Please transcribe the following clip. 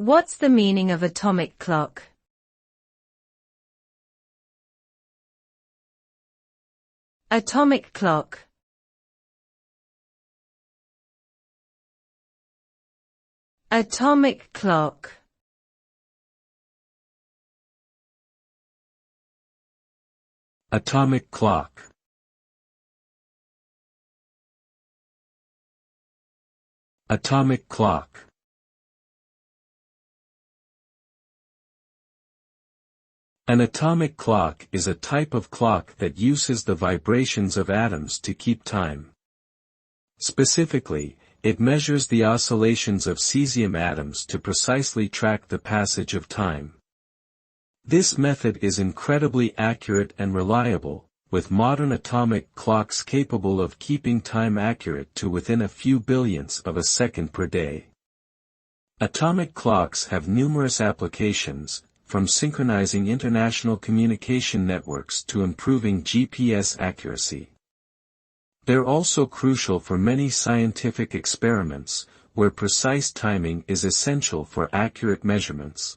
What's the meaning of atomic clock? Atomic clock. Atomic clock. Atomic clock. Atomic clock. An atomic clock is a type of clock that uses the vibrations of atoms to keep time. Specifically, it measures the oscillations of cesium atoms to precisely track the passage of time. This method is incredibly accurate and reliable, with modern atomic clocks capable of keeping time accurate to within a few billionths of a second per day. Atomic clocks have numerous applications, from synchronizing international communication networks to improving GPS accuracy. They're also crucial for many scientific experiments, where precise timing is essential for accurate measurements.